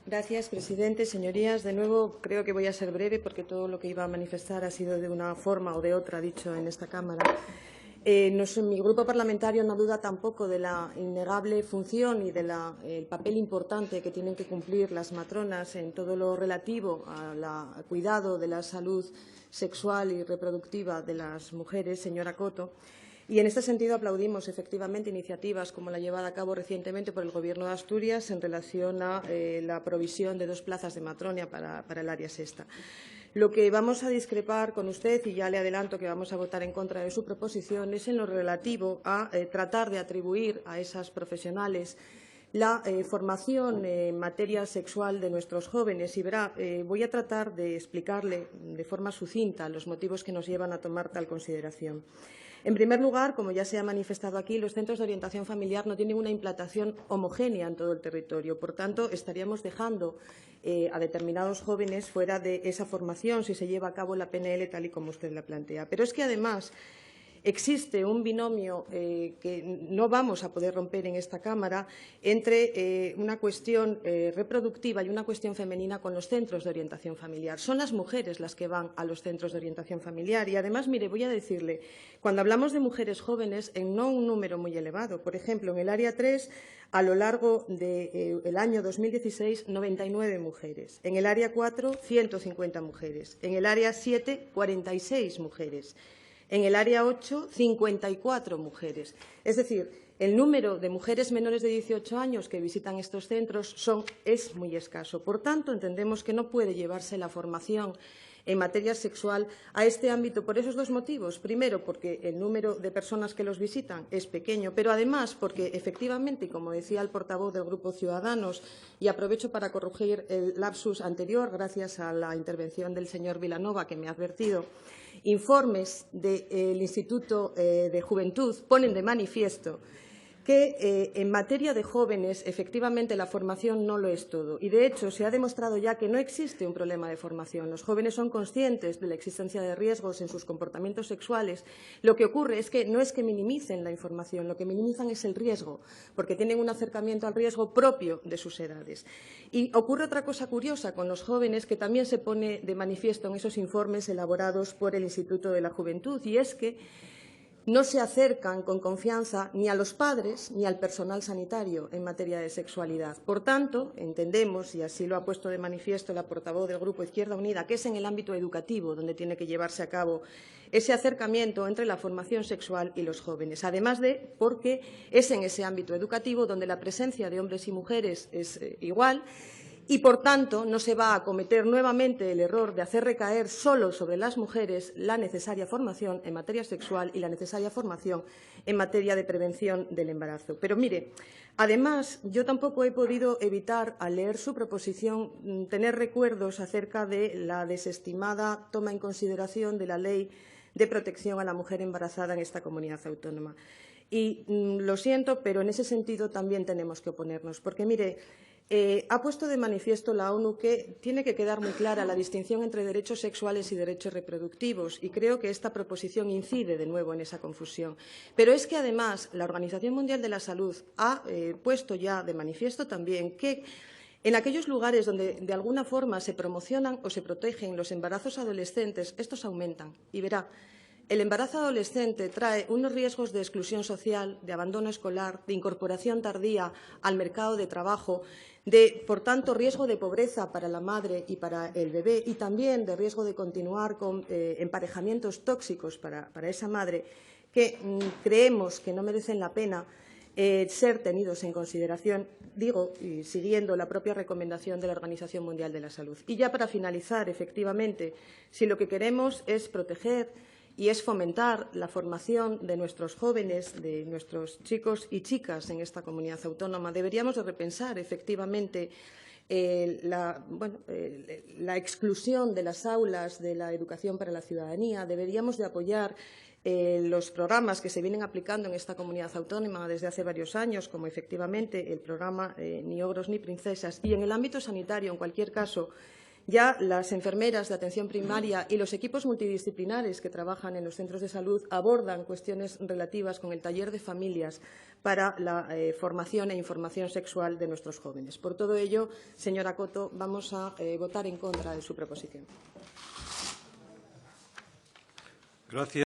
Gracias, presidente. Señorías, de nuevo creo que voy a ser breve porque todo lo que iba a manifestar ha sido de una forma o de otra dicho en esta Cámara. Mi grupo parlamentario no duda tampoco de la innegable función y del papel importante que tienen que cumplir las matronas en todo lo relativo al cuidado de la salud sexual y reproductiva de las mujeres, señora Coto. Y en este sentido aplaudimos efectivamente iniciativas como la llevada a cabo recientemente por el Gobierno de Asturias en relación a la provisión de 2 plazas de matronia para el área sexta. Lo que vamos a discrepar con usted, y ya le adelanto que vamos a votar en contra de su proposición, es en lo relativo a tratar de atribuir a esas profesionales la formación en materia sexual de nuestros jóvenes. Y verá, voy a tratar de explicarle de forma sucinta los motivos que nos llevan a tomar tal consideración. En primer lugar, como ya se ha manifestado aquí, los centros de orientación familiar no tienen una implantación homogénea en todo el territorio. Por tanto, estaríamos dejando a determinados jóvenes fuera de esa formación si se lleva a cabo la PNL tal y como usted la plantea. Pero es que, además, existe un binomio que no vamos a poder romper en esta Cámara entre una cuestión reproductiva y una cuestión femenina con los centros de orientación familiar. Son las mujeres las que van a los centros de orientación familiar y, además, mire, voy a decirle, cuando hablamos de mujeres jóvenes, en no un número muy elevado. Por ejemplo, en el área 3, a lo largo del año 2016, 99 mujeres. En el área 4, 150 mujeres. En el área 7, 46 mujeres. En el área 8, 54 mujeres. Es decir, el número de mujeres menores de 18 años que visitan estos centros es muy escaso. Por tanto, entendemos que no puede llevarse la formación en materia sexual a este ámbito por esos 2 motivos. Primero, porque el número de personas que los visitan es pequeño, pero además porque, efectivamente, como decía el portavoz del Grupo Ciudadanos, y aprovecho para corregir el lapsus anterior, gracias a la intervención del señor Vilanova, que me ha advertido, informes del Instituto de Juventud ponen de manifiesto que en materia de jóvenes, efectivamente, la formación no lo es todo. Y, de hecho, se ha demostrado ya que no existe un problema de formación. Los jóvenes son conscientes de la existencia de riesgos en sus comportamientos sexuales. Lo que ocurre es que no es que minimicen la información, lo que minimizan es el riesgo, porque tienen un acercamiento al riesgo propio de sus edades. Y ocurre otra cosa curiosa con los jóvenes que también se pone de manifiesto en esos informes elaborados por el Instituto de la Juventud, y es que no se acercan con confianza ni a los padres ni al personal sanitario en materia de sexualidad. Por tanto, entendemos, y así lo ha puesto de manifiesto la portavoz del Grupo Izquierda Unida, que es en el ámbito educativo donde tiene que llevarse a cabo ese acercamiento entre la formación sexual y los jóvenes. Además de porque es en ese ámbito educativo donde la presencia de hombres y mujeres es igual. Y, por tanto, no se va a cometer nuevamente el error de hacer recaer solo sobre las mujeres la necesaria formación en materia sexual y la necesaria formación en materia de prevención del embarazo. Pero, mire, además, yo tampoco he podido evitar, al leer su proposición, tener recuerdos acerca de la desestimada toma en consideración de la Ley de Protección a la Mujer Embarazada en esta comunidad autónoma. Y lo siento, pero en ese sentido también tenemos que oponernos, porque, mire, ha puesto de manifiesto la ONU que tiene que quedar muy clara la distinción entre derechos sexuales y derechos reproductivos, y creo que esta proposición incide de nuevo en esa confusión. Pero es que, además, la Organización Mundial de la Salud ha puesto ya de manifiesto también que en aquellos lugares donde de alguna forma se promocionan o se protegen los embarazos adolescentes, estos aumentan. Y verá, el embarazo adolescente trae unos riesgos de exclusión social, de abandono escolar, de incorporación tardía al mercado de trabajo, por tanto, riesgo de pobreza para la madre y para el bebé, y también de riesgo de continuar con emparejamientos tóxicos para esa madre, que creemos que no merecen la pena ser tenidos en consideración, digo, y siguiendo la propia recomendación de la Organización Mundial de la Salud. Y ya para finalizar, efectivamente, si lo que queremos es proteger y es fomentar la formación de nuestros jóvenes, de nuestros chicos y chicas en esta comunidad autónoma, deberíamos de repensar efectivamente la exclusión de las aulas de la educación para la ciudadanía. Deberíamos de apoyar los programas que se vienen aplicando en esta comunidad autónoma desde hace varios años, como efectivamente el programa Ni ogros ni princesas. Y en el ámbito sanitario, en cualquier caso, Ya las enfermeras de atención primaria y los equipos multidisciplinares que trabajan en los centros de salud abordan cuestiones relativas con el taller de familias para la formación e información sexual de nuestros jóvenes. Por todo ello, señora Coto, vamos a votar en contra de su proposición. Gracias.